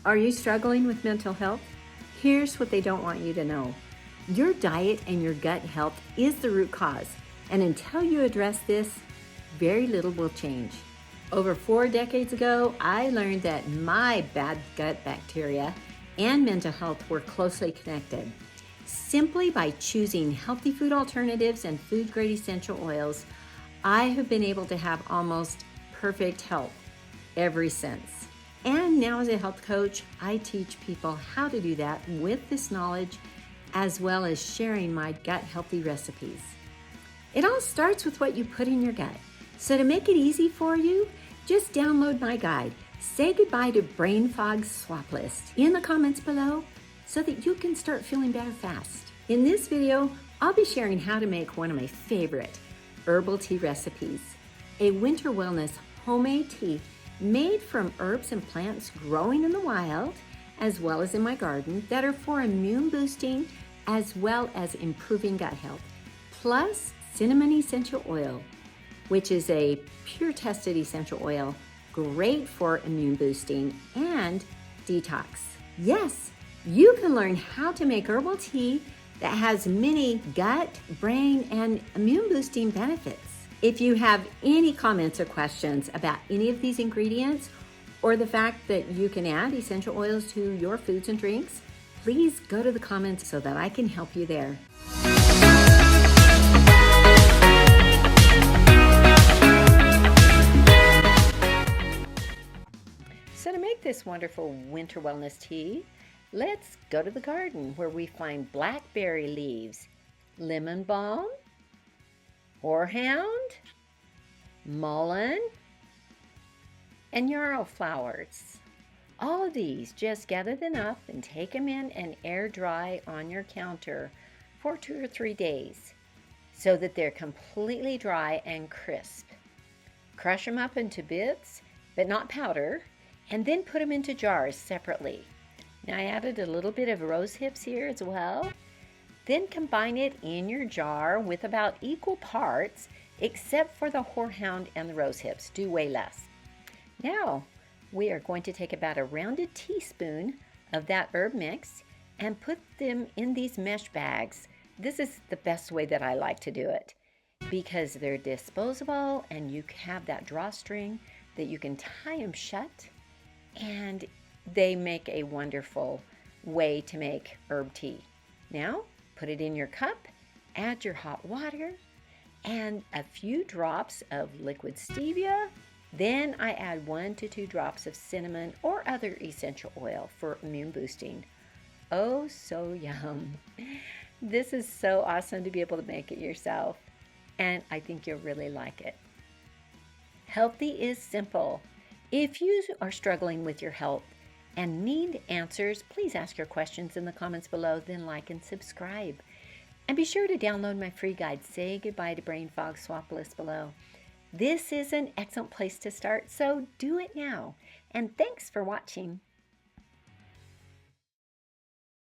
Are you struggling with mental health? Here's what they don't want you to know. Your diet and your gut health is the root cause, and until you address this, very little will change. Over 4 decades ago, I learned that my bad gut bacteria and mental health were closely connected. Simply by choosing healthy food alternatives and food-grade essential oils, I have been able to have almost perfect health ever since. And now as a health coach, I teach people how to do that with this knowledge, as well as sharing my gut healthy recipes. It all starts with what you put in your gut. So to make it easy for you, just download my guide, Say Goodbye to Brain Fog Swap List, in the comments below so that you can start feeling better fast. In this video, I'll be sharing how to make one of my favorite herbal tea recipes, a winter wellness homemade tea made from herbs and plants growing in the wild, as well as in my garden, that are for immune boosting as well as improving gut health, plus cinnamon essential oil, which is a pure tested essential oil, great for immune boosting and detox. Yes, you can learn how to make herbal tea that has many gut, brain, and immune boosting benefits. If you have any comments or questions about any of these ingredients, or the fact that you can add essential oils to your foods and drinks, please go to the comments so that I can help you there. So to make this wonderful winter wellness tea, let's go to the garden where we find blackberry leaves, lemon balm, horehound, mullein, and yarrow flowers. All of these, just gather them up and take them in and air dry on your counter for 2 or 3 days so that they're completely dry and crisp. Crush them up into bits, but not powder, and then put them into jars separately. Now I added a little bit of rose hips here as well. Then combine it in your jar with about equal parts, except for the horehound and the rose hips. Do way less. Now we are going to take about a rounded teaspoon of that herb mix and put them in these mesh bags. This is the best way that I like to do it because they're disposable and you have that drawstring that you can tie them shut, and they make a wonderful way to make herb tea. Now put it in your cup, add your hot water and a few drops of liquid stevia. Then I add 1 to 2 drops of cinnamon or other essential oil for immune boosting. Oh, so yum. This is so awesome to be able to make it yourself, and I think you'll really like it. Healthy is simple. If you are struggling with your health and need answers, please ask your questions in the comments below, then like and subscribe. And be sure to download my free guide, Say Goodbye to Brain Fog Swap List, below. This is an excellent place to start, so do it now. And thanks for watching.